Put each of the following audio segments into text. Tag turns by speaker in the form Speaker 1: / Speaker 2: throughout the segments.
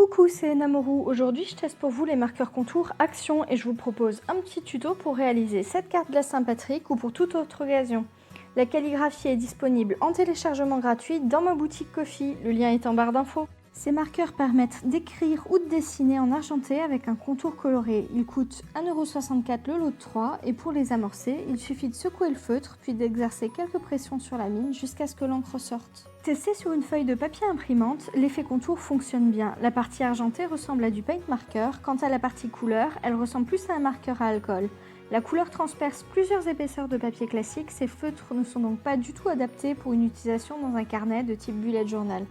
Speaker 1: Coucou, c'est Namoru. Aujourd'hui, je teste pour vous les marqueurs contours Action et je vous propose un petit tuto pour réaliser cette carte de la Saint-Patrick ou pour toute autre occasion. La calligraphie est disponible en téléchargement gratuit dans ma boutique Ko-fi, le lien est en barre d'infos. Ces marqueurs permettent d'écrire ou de dessiner en argenté avec un contour coloré. Ils coûtent 1,64 € le lot de 3 et pour les amorcer, il suffit de secouer le feutre puis d'exercer quelques pressions sur la mine jusqu'à ce que l'encre sorte. Testé sur une feuille de papier imprimante, l'effet contour fonctionne bien. La partie argentée ressemble à du paint marker, quant à la partie couleur, elle ressemble plus à un marqueur à alcool. La couleur transperce plusieurs épaisseurs de papier classique, ces feutres ne sont donc pas du tout adaptés pour une utilisation dans un carnet de type bullet journal.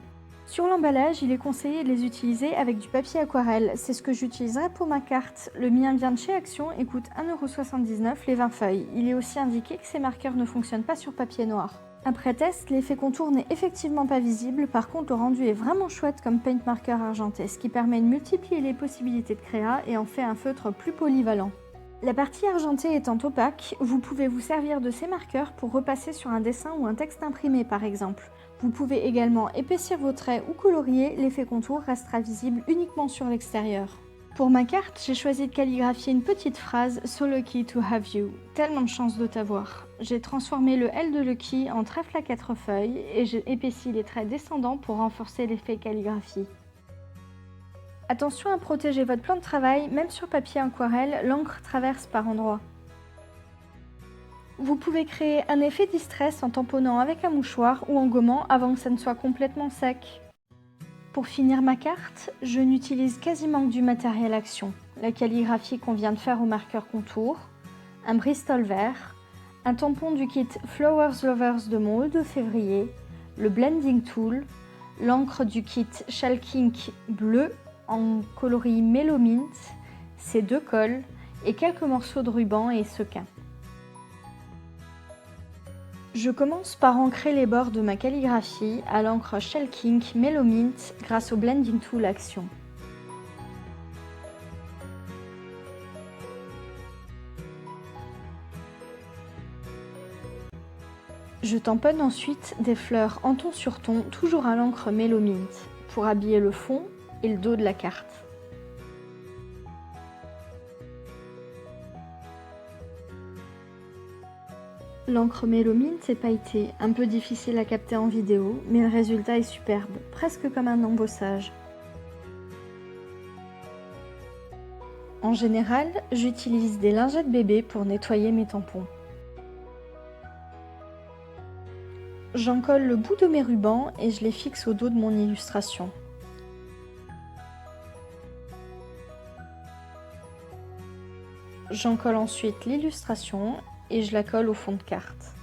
Speaker 1: Sur l'emballage, il est conseillé de les utiliser avec du papier aquarelle, c'est ce que j'utiliserai pour ma carte. Le mien vient de chez Action et coûte 1,79 € les 20 feuilles. Il est aussi indiqué que ces marqueurs ne fonctionnent pas sur papier noir. Après test, l'effet contour n'est effectivement pas visible, par contre le rendu est vraiment chouette comme paint marker argenté, ce qui permet de multiplier les possibilités de créa et en fait un feutre plus polyvalent. La partie argentée étant opaque, vous pouvez vous servir de ces marqueurs pour repasser sur un dessin ou un texte imprimé par exemple. Vous pouvez également épaissir vos traits ou colorier, l'effet contour restera visible uniquement sur l'extérieur. Pour ma carte, j'ai choisi de calligraphier une petite phrase « So lucky to have you ». Tellement de chance de t'avoir. J'ai transformé le L de Lucky en trèfle à 4 feuilles et j'ai épaissi les traits descendants pour renforcer l'effet calligraphie. Attention à protéger votre plan de travail, même sur papier aquarelle, l'encre traverse par endroits. Vous pouvez créer un effet distress en tamponnant avec un mouchoir ou en gommant avant que ça ne soit complètement sec. Pour finir ma carte, je n'utilise quasiment que du matériel Action. La calligraphie qu'on vient de faire au marqueur contour, un Bristol vert, un tampon du kit Flowers Lovers de mon haut de février, le Blending Tool, l'encre du kit Chalkink bleu en coloris Mellow Mint, ces deux cols et quelques morceaux de ruban et sequins. Je commence par ancrer les bords de ma calligraphie à l'encre Chalkink Mellow Mint grâce au Blending Tool Action. Je tamponne ensuite des fleurs en ton sur ton, toujours à l'encre Mellow Mint, pour habiller le fond et le dos de la carte. L'encre Mellow Mint est pailletée, un peu difficile à capter en vidéo, mais le résultat est superbe, presque comme un embossage. En général, j'utilise des lingettes bébé pour nettoyer mes tampons. J'en colle le bout de mes rubans et je les fixe au dos de mon illustration. J'en colle ensuite l'illustration et je la colle au fond de carte.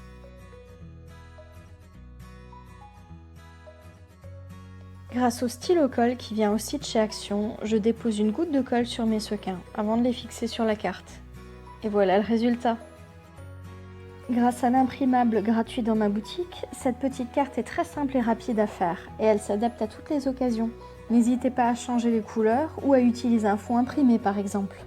Speaker 1: Grâce au stylo colle qui vient aussi de chez Action, je dépose une goutte de colle sur mes sequins avant de les fixer sur la carte. Et voilà le résultat. Grâce à l'imprimable gratuit dans ma boutique, cette petite carte est très simple et rapide à faire et elle s'adapte à toutes les occasions. N'hésitez pas à changer les couleurs ou à utiliser un fond imprimé par exemple.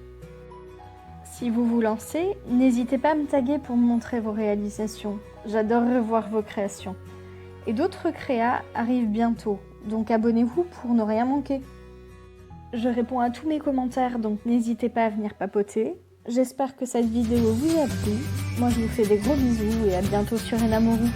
Speaker 1: Si vous vous lancez, n'hésitez pas à me taguer pour me montrer vos réalisations. J'adorerais voir vos créations. Et d'autres créas arrivent bientôt, donc abonnez-vous pour ne rien manquer. Je réponds à tous mes commentaires, donc n'hésitez pas à venir papoter. J'espère que cette vidéo vous a plu. Moi je vous fais des gros bisous et à bientôt sur Enamoru.